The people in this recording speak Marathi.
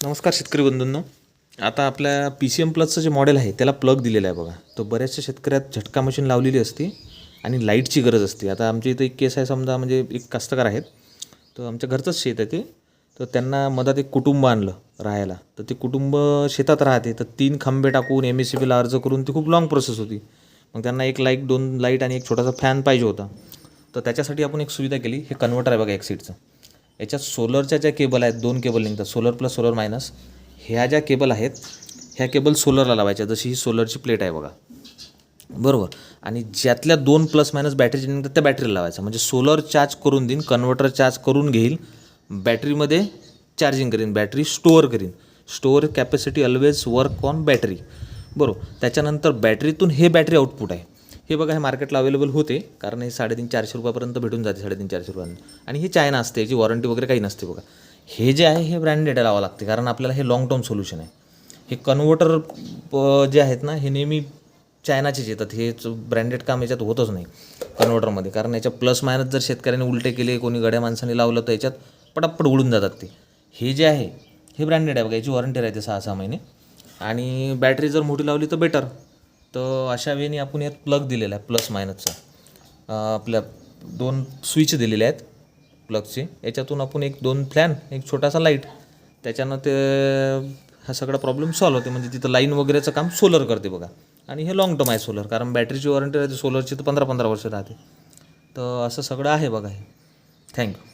नमस्कार शेतकरी बंधूंनो. आता आपल्या PCM प्लसचं जे मॉडेल आहे त्याला प्लग दिलेला आहे बघा. तो बऱ्याचशा शेतकऱ्यात झटका मशीन लावलेली असते आणि लाईटची गरज असते. आता आमच्या इथं एक केस आहे, समजा म्हणजे एक कास्तकार आहेत, तर आमच्या घरचंच शेत आहे ते. तर त्यांना मधात एक कुटुंब आणलं राहायला. तर ते कुटुंब शेतात राहते, तर 3 खांबे टाकून MSCBला अर्ज करून ती खूप लाँग प्रोसेस होती. मग त्यांना एक लाईट, 2 लाईट आणि एक छोटासा फॅन पाहिजे होता. तर त्याच्यासाठी आपण एक सुविधा केली. हे कन्व्हर्टर आहे बघा एक सीटचं. याच्यात सोलरच्या ज्या केबल आहेत, 2 केबल निघतात, सोलर प्लस सोलर मायनस. ह्या ज्या केबल आहेत, ह्या केबल सोलरला लावायच्या. जशी ही सोलरची प्लेट आहे बघा, बरोबर. आणि ज्यातल्या 2 प्लस मायनस बॅटरीचे निघतात त्या बॅटरीला लावायचं. म्हणजे सोलर चार्ज करून देईन, कन्व्हर्टर चार्ज करून घेईल, बॅटरीमध्ये चार्जिंग करीन, बॅटरी स्टोअर करीन. Store capacity always work on battery, बरोबर. त्याच्यानंतर बॅटरीतून हे बॅटरी आउटपुट आहे. हे बघा, हे मार्केटला अवेलेबल होते, कारण हे 350-400 रुपयापर्यंत भेटून जाते, 350-400 रुपयांना. आणि ही चायना असते, याची वॉरंटी वगैरे काही नसते बघा. हे जे आहे हे ब्रँडेड लावावं लागते, कारण आपल्याला हे लाँग टर्म सोल्युशन आहे. हे कन्व्हर्टर जे आहेत ना, हे नेहमी चायनाचेच येतात. हे ब्रँडेड काम याच्यात होतच नाही कन्व्हर्टरमध्ये, कारण याच्या प्लस मायनस जर शेतकऱ्याने उलटे केले, कोणी गड्या माणसाने लावलं, तर याच्यात पटापट उडून जातात ते. हे जे आहे हे ब्रँडेड आहे बघा, याची वॉरंटी राहते 6-6 महिने. आणि बॅटरी जर मोठी लावली तर बेटर. तर अशा वेळी आपण यात प्लग दिलेला आहे प्लस मायनसचा. आपल्या 2 स्विच दिलेले आहेत प्लगचे. याच्यातून आपण 1-2 फॅन, एक छोटासा लाईट, त्याच्यानं ते हा सगळा प्रॉब्लेम सॉल्व्ह होते. म्हणजे तिथं लाईन वगैरेचं काम सोलर करते बघा. आणि हे लाँग टर्म आहे सोलर, कारण बॅटरीची वॉरंटी राहते सोलरची तर 15-15 वर्ष राहते. तर असं सगळं आहे बघा हे. थँक्यू.